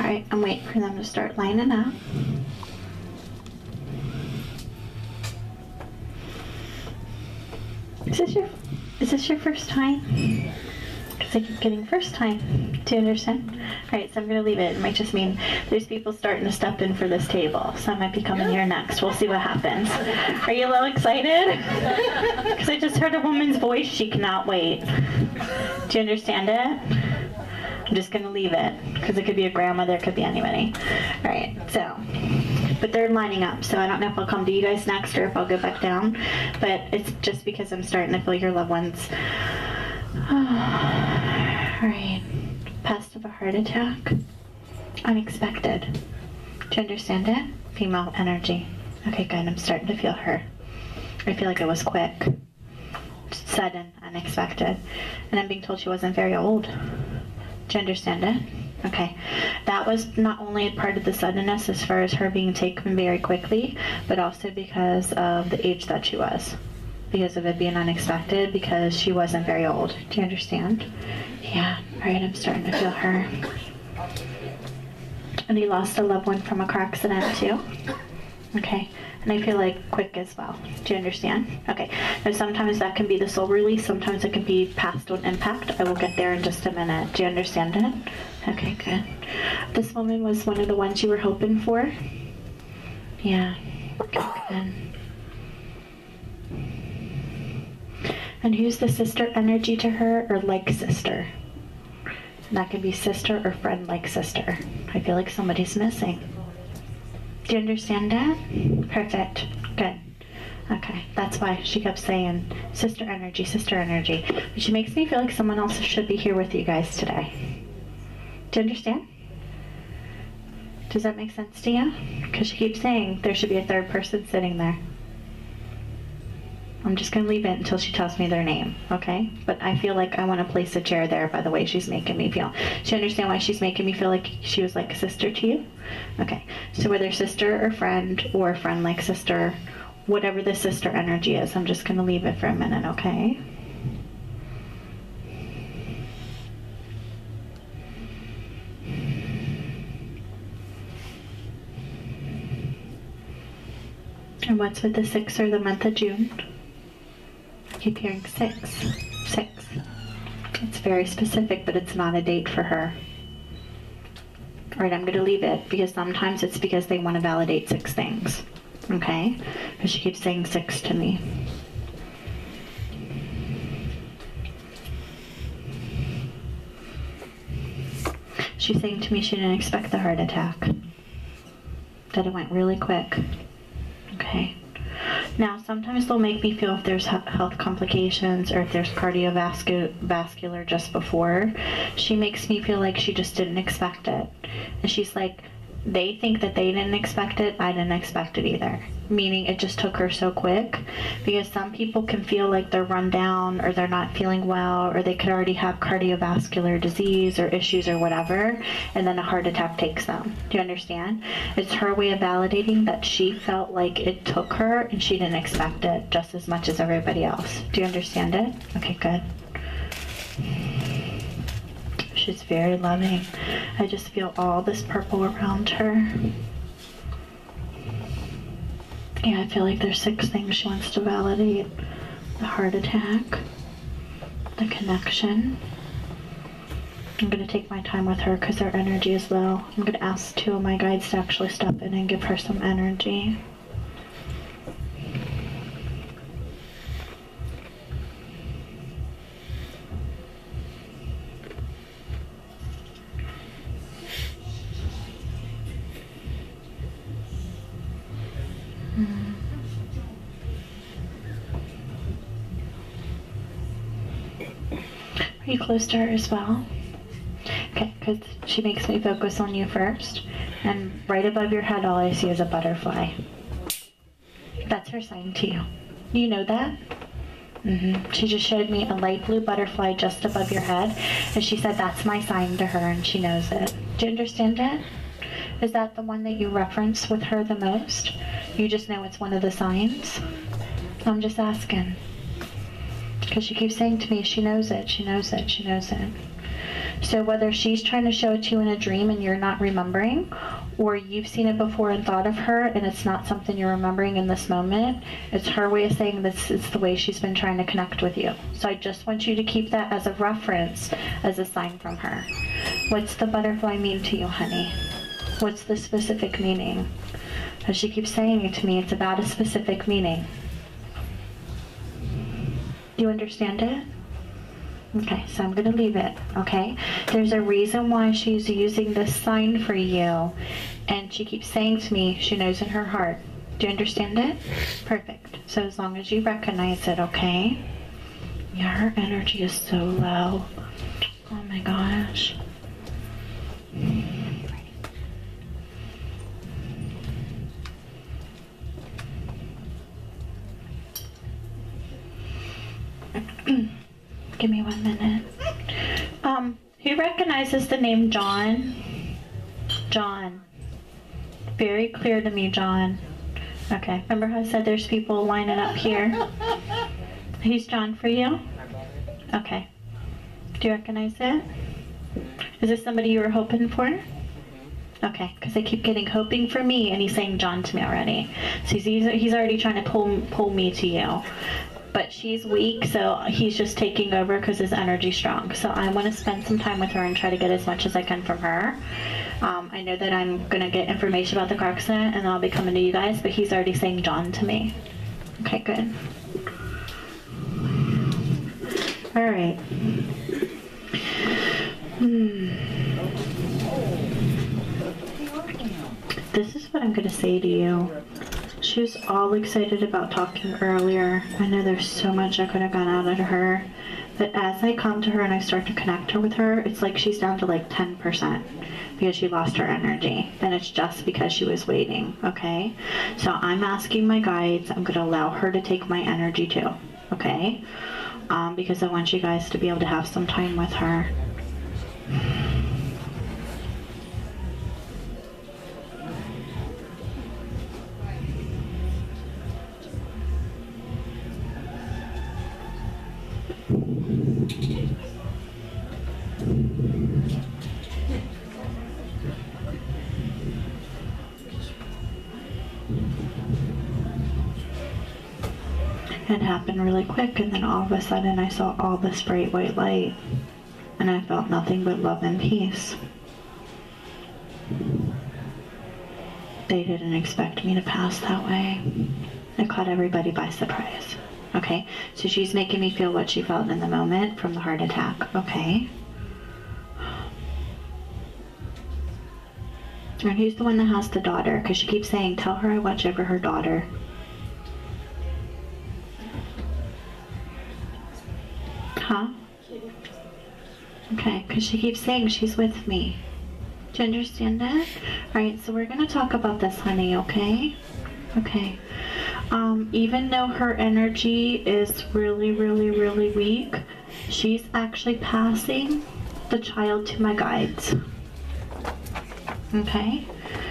Alright, I'm waiting for them to start lining up. Is this your first time? Because I keep getting first time. Do you understand? Alright, so I'm going to leave it. It might just mean there's people starting to step in for this table. So I might be coming here next. We'll see what happens. Are you a little excited? Because I just heard a woman's voice. She cannot wait. Do you understand it? I'm just going to leave it. Because it could be a grandmother. It could be anybody. Alright, so... But they're lining up, so I don't know if I'll come to you guys next or if I'll go back down. But it's just because I'm starting to feel your loved ones. Alright. Past of a heart attack. Unexpected. Do you understand it? Female energy. Okay, good. I'm starting to feel her. I feel like it was quick. Sudden, unexpected. And I'm being told she wasn't very old. Do you understand it? Okay, that was not only part of the suddenness as far as her being taken very quickly, but also because of the age that she was. Because of it being unexpected, because she wasn't very old. Do you understand? Yeah, alright, I'm starting to feel her. And he lost a loved one from a car accident too. Okay, and I feel like quick as well. Do you understand? Okay, now sometimes that can be the soul release, sometimes it can be past on impact. I will get there in just a minute. Do you understand it? Okay, good. This woman was one of the ones you were hoping for? Yeah, okay, good. And who's the sister energy to her, or like sister? And that can be sister or friend like sister. I feel like somebody's missing. Do you understand that? Perfect. Good. Okay, that's why she kept saying sister energy, sister energy. But she makes me feel like someone else should be here with you guys today. Do you understand? Does that make sense to you? Because she keeps saying there should be a third person sitting there. I'm just going to leave it until she tells me their name, okay? But I feel like I want to place a chair there by the way she's making me feel. Do you understand why she's making me feel like she was like a sister to you? Okay, so whether sister or friend like sister, whatever the sister energy is, I'm just going to leave it for a minute, okay? And what's with the 6 or the month of June? I keep hearing 6. 6. It's very specific, but it's not a date for her. Alright, I'm going to leave it, because sometimes it's because they want to validate 6 things. Okay? Because she keeps saying 6 to me. She's saying to me she didn't expect the heart attack. That it went really quick. Okay. Now, sometimes they'll make me feel if there's health complications or if there's cardiovascular just before. She makes me feel like she just didn't expect it. And she's like, they think that they didn't expect it, I didn't expect it either. Meaning it just took her so quick. Because some people can feel like they're run down or they're not feeling well or they could already have cardiovascular disease or issues or whatever, and then a heart attack takes them. Do you understand? It's her way of validating that she felt like it took her and she didn't expect it just as much as everybody else. Do you understand it? Okay, good. She's very loving. I just feel all this purple around her. Yeah, I feel like there's 6 things she wants to validate. The heart attack, the connection. I'm going to take my time with her because her energy is low. I'm going to ask 2 of my guides to actually step in and give her some energy. Are you close to her as well? Okay, because she makes me focus on you first. And right above your head, all I see is a butterfly. That's her sign to you. You know that? She just showed me a light blue butterfly just above your head. And she said that's my sign to her and she knows it. Do you understand it? Is that the one that you reference with her the most? You just know it's one of the signs? I'm just asking. Because she keeps saying to me, she knows it, she knows it, she knows it. So whether she's trying to show it to you in a dream and you're not remembering, or you've seen it before and thought of her and it's not something you're remembering in this moment, it's her way of saying this is the way she's been trying to connect with you. So I just want you to keep that as a reference, as a sign from her. What's the butterfly mean to you, honey? What's the specific meaning? As she keeps saying it to me, it's about a specific meaning. Do you understand it? Okay, so I'm going to leave it, okay? There's a reason why she's using this sign for you, and she keeps saying to me she knows in her heart. Do you understand it? Perfect. So as long as you recognize it, okay? Yeah, her energy is so low. Oh my gosh. Give me 1 minute. Who recognizes the name John? John. Very clear to me, John. Okay, remember how I said there's people lining up here? He's John for you? Okay. Do you recognize it? Is this somebody you were hoping for? Okay, because I keep getting hoping for me, and he's saying John to me already. So he's already trying to pull me to you. But she's weak, so he's just taking over because his energy's strong. So I want to spend some time with her and try to get as much as I can from her. I know that I'm going to get information about the car accident, and I'll be coming to you guys, but he's already saying John to me. Okay, good. All right. This is what I'm going to say to you. She was all excited about talking earlier. I know there's so much I could have got out of her. But as I come to her and I start to connect her with her, it's like she's down to like 10% because she lost her energy. And it's just because she was waiting, okay? So I'm asking my guides, I'm going to allow her to take my energy too, okay? Because I want you guys to be able to have some time with her. It happened really quick, and then all of a sudden I saw all this bright white light, and I felt nothing but love and peace. They didn't expect me to pass that way. It caught everybody by surprise. Okay, so she's making me feel what she felt in the moment from the heart attack, okay? And who's the one that has the daughter? Because she keeps saying, tell her I watch over her daughter. Huh? Okay, because she keeps saying she's with me. Do you understand that? Alright, so we're going to talk about this, honey, okay? Okay. Even though her energy is really, really, really weak, she's actually passing the child to my guides. Okay?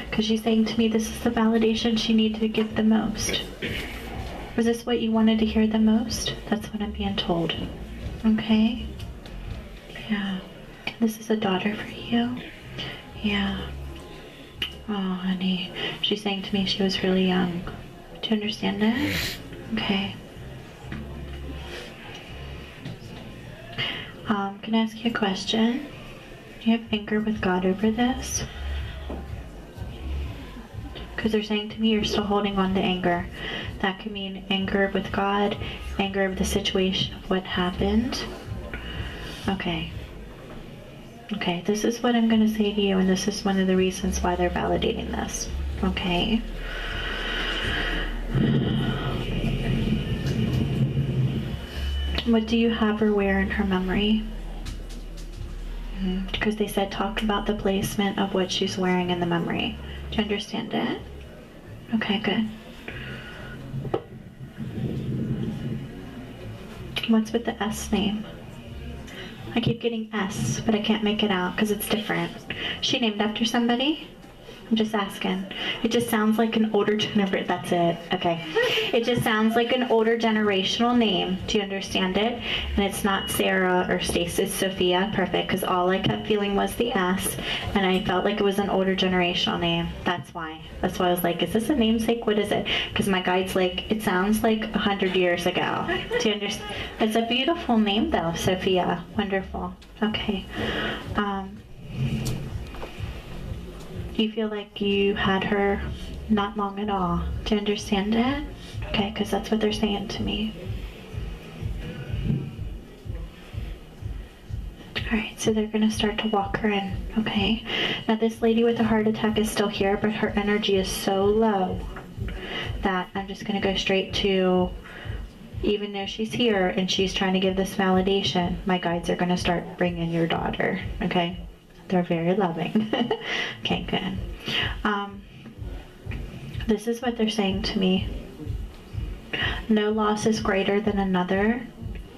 Because she's saying to me this is the validation she needs to give the most. Was this what you wanted to hear the most? That's what I'm being told. Okay? Yeah. This is a daughter for you? Yeah. Oh, honey. She's saying to me she was really young. Do you understand that? Okay. Can I ask you a question? Do you have anger with God over this? Because they're saying to me you're still holding on to anger. That could mean anger with God, anger of the situation of what happened. Okay. Okay, this is what I'm going to say to you, and this is one of the reasons why they're validating this. Okay? What do you have her wear in her memory? Because they said talk about the placement of what she's wearing in the memory. Do you understand it? Okay, good. What's with the S name? I keep getting S, but I can't make it out because it's different. Is she named after somebody? I'm just asking. It just sounds like an older generation. That's it. Okay. It just sounds like an older generational name. Do you understand it? And it's not Sarah or Stacy. It's Sophia. Perfect. Because all I kept feeling was the S, and I felt like it was an older generational name. That's why. That's why I was like, is this a namesake? What is it? Because my guide's like, it sounds like 100 years ago. Do you understand? It's a beautiful name though, Sophia. Wonderful. Okay. You feel like you had her not long at all. Do you understand it? Okay, because that's what they're saying to me. Alright, so they're going to start to walk her in, okay? Now this lady with the heart attack is still here, but her energy is so low that I'm just going to go straight to, even though she's here and she's trying to give this validation, my guides are going to start bringing your daughter, okay? They're very loving. Okay, good. This is what they're saying to me. No loss is greater than another,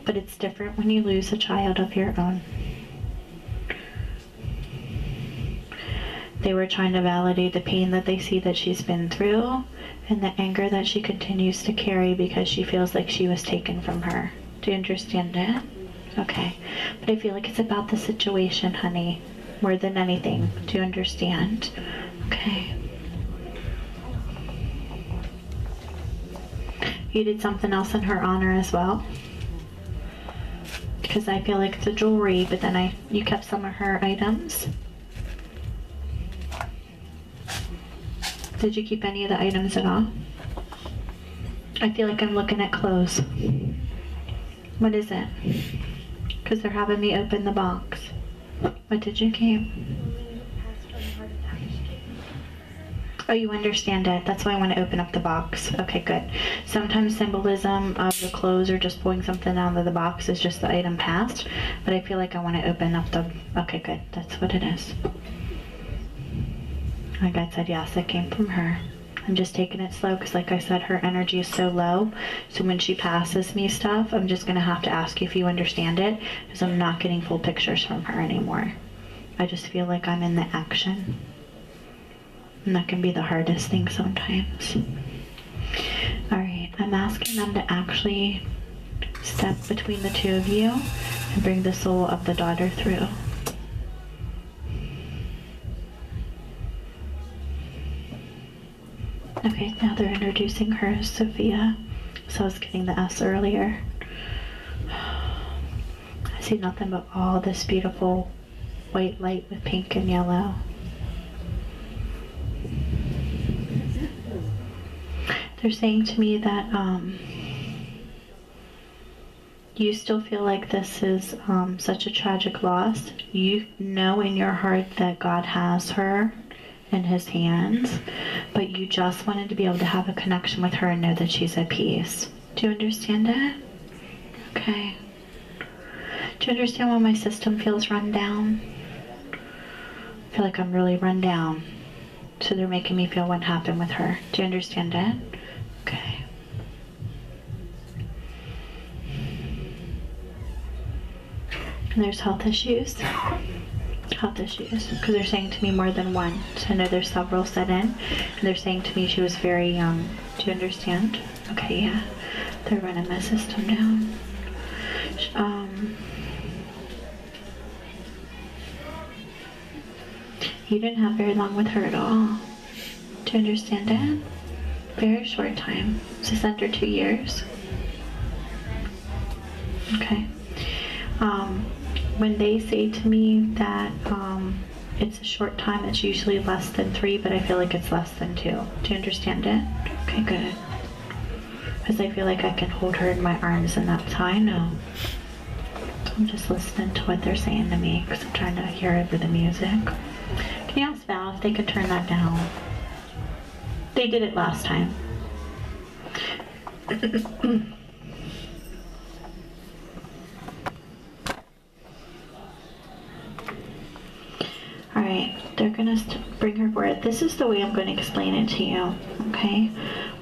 but it's different when you lose a child of your own. They were trying to validate the pain that they see that she's been through and the anger that she continues to carry because she feels like she was taken from her. Do you understand it? Okay. But I feel like it's about the situation, honey. More than anything. Do you understand? Okay. You did something else in her honor as well? Because I feel like the jewelry, but then you kept some of her items. Did you keep any of the items at all? I feel like I'm looking at clothes. What is it? Because they're having me open the box. What did you keep? Oh, you understand it. That's why I want to open up the box. Okay, good. Sometimes symbolism of the clothes or just pulling something out of the box is just the item past, but I feel like I want to open up the... Okay, good. That's what it is. My guide said yes, it came from her. I'm just taking it slow because, like I said, her energy is so low. So when she passes me stuff, I'm just going to have to ask you if you understand it because I'm not getting full pictures from her anymore. I just feel like I'm in the action. And that can be the hardest thing sometimes. Alright, I'm asking them to actually step between the two of you and bring the soul of the daughter through. Okay, now they're introducing her as Sophia. So I was getting the S earlier. I see nothing but all this beautiful white light with pink and yellow. They're saying to me that you still feel like this is such a tragic loss. You know in your heart that God has her in his hands, but you just wanted to be able to have a connection with her and know that she's at peace. Do you understand it? Okay. Do you understand why my system feels run down? I feel like I'm really run down. So they're making me feel what happened with her. Do you understand it? Okay. And there's health issues. Health issues, because they're saying to me more than one. So I know there's several set in, and they're saying to me she was very young. Do you understand? Okay, yeah. They're running my system down. You didn't have very long with her at all. Do you understand it? Very short time. Just under 2 years. Okay. When they say to me that it's a short time, it's usually less than 3, but I feel like it's less than 2. Do you understand it? Okay, good. Because I feel like I can hold her in my arms and that's how I know. I'm just listening to what they're saying to me because I'm trying to hear over the music. Can you ask Val if they could turn that down? They did it last time. Alright, they're going to bring her forward. This is the way I'm going to explain it to you, okay?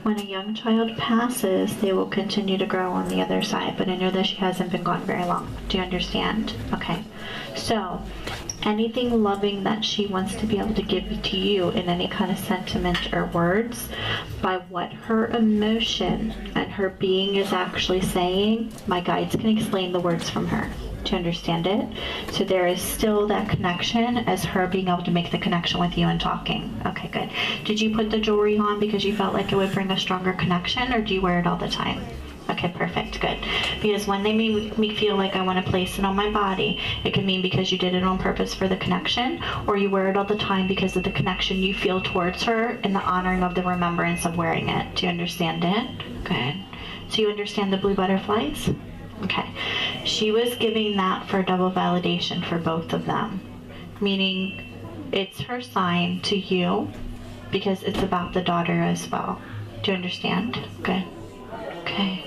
When a young child passes, they will continue to grow on the other side, but I know that she hasn't been gone very long. Do you understand? Okay, so anything loving that she wants to be able to give to you in any kind of sentiment or words, by what her emotion and her being is actually saying, my guides can explain the words from her. Do you understand it? So there is still that connection as her being able to make the connection with you and talking. Okay, good. Did you put the jewelry on because you felt like it would bring a stronger connection, or do you wear it all the time? Okay, perfect, good. Because when they make me feel like I want to place it on my body, it can mean because you did it on purpose for the connection, or you wear it all the time because of the connection you feel towards her and the honoring of the remembrance of wearing it. Do you understand it? Good. So you understand the blue butterflies? Okay. She was giving that for double validation for both of them, meaning it's her sign to you because it's about the daughter as well. Do you understand? Good. Okay.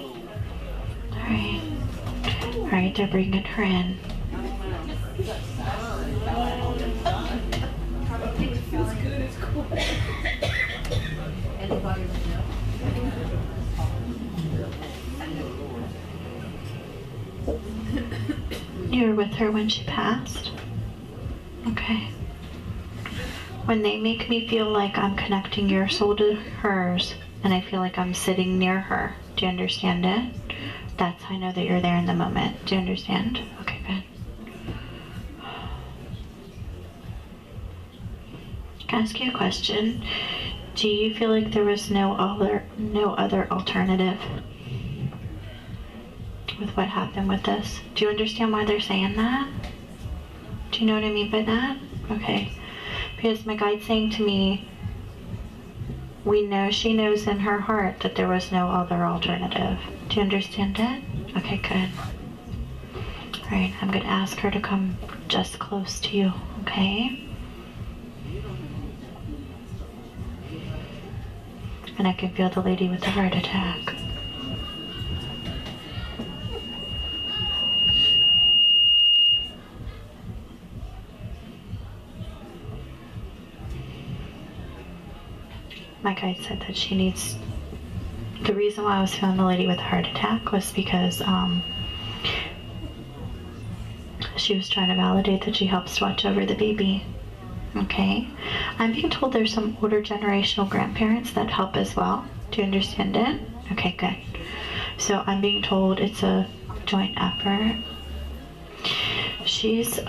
Alright. Alright, they're bringing her in. Feels good, it's cool. You were with her when she passed? Okay. When they make me feel like I'm connecting your soul to hers, and I feel like I'm sitting near her, do you understand it? That's how I know that you're there in the moment. Do you understand? Okay, good. Can I ask you a question? Do you feel like there was no other alternative with what happened with this? Do you understand why they're saying that? Do you know what I mean by that? Okay. Because my guide's saying to me, we know she knows in her heart that there was no other alternative. Do you understand it? Okay, good. Alright, I'm going to ask her to come just close to you, okay? And I can feel the lady with the heart attack. My guide said that she needs, the reason why I was feeling the lady with the heart attack was because she was trying to validate that she helps watch over the baby. Okay? I'm being told there's some older generational grandparents that help as well. Do you understand it? Okay, good. So I'm being told it's a joint effort. She's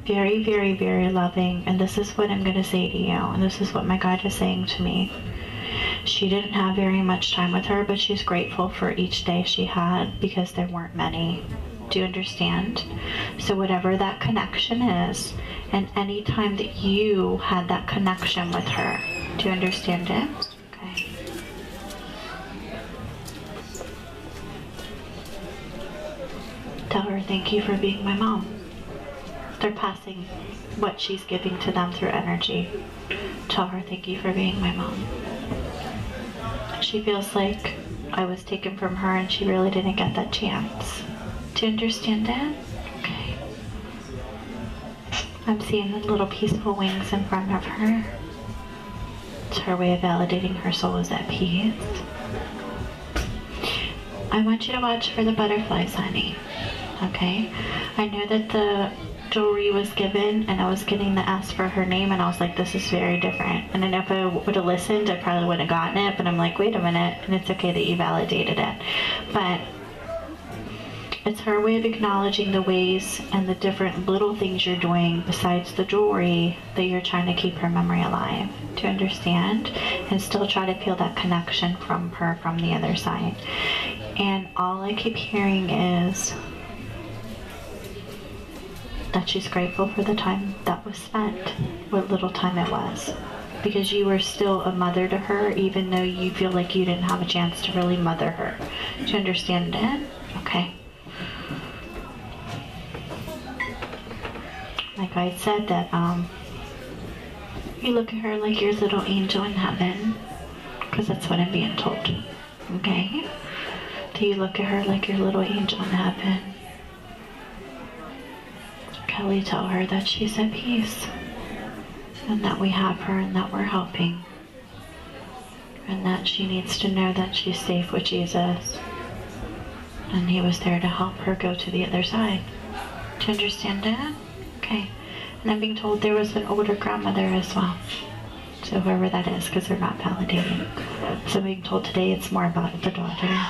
very, very, very loving, and this is what I'm going to say to you, and this is what my guide is saying to me. She didn't have very much time with her, but she's grateful for each day she had because there weren't many. Do you understand? So whatever that connection is, and any time that you had that connection with her, do you understand it? Okay. Tell her thank you for being my mom. They're passing what she's giving to them through energy. Tell her thank you for being my mom. She feels like I was taken from her and she really didn't get that chance. Do you understand it? Okay. I'm seeing the little peaceful wings in front of her. It's her way of validating her soul is at peace. I want you to watch for the butterflies, honey. Okay? I know that the jewelry was given and I was getting the ask for her name and I was like, this is very different. And I know if I would have listened, I probably wouldn't have gotten it, but I'm like, wait a minute, and it's okay that you validated it. But it's her way of acknowledging the ways and the different little things you're doing besides the jewelry that you're trying to keep her memory alive. Do you understand? And still try to feel that connection from her from the other side. And all I keep hearing is that she's grateful for the time that was spent, what little time it was. Because you were still a mother to her, even though you feel like you didn't have a chance to really mother her. Do you understand it? Okay. Like I said that, you look at her like your little angel in heaven, because that's what I'm being told. Okay? Do you look at her like your little angel in heaven? Kelly, tell her that she's at peace, and that we have her, and that we're helping, and that she needs to know that she's safe with Jesus, and he was there to help her go to the other side. Do you understand it? Okay. And I'm being told there was an older grandmother as well. So whoever that is, because they're not validating. So I'm being told today it's more about the daughter.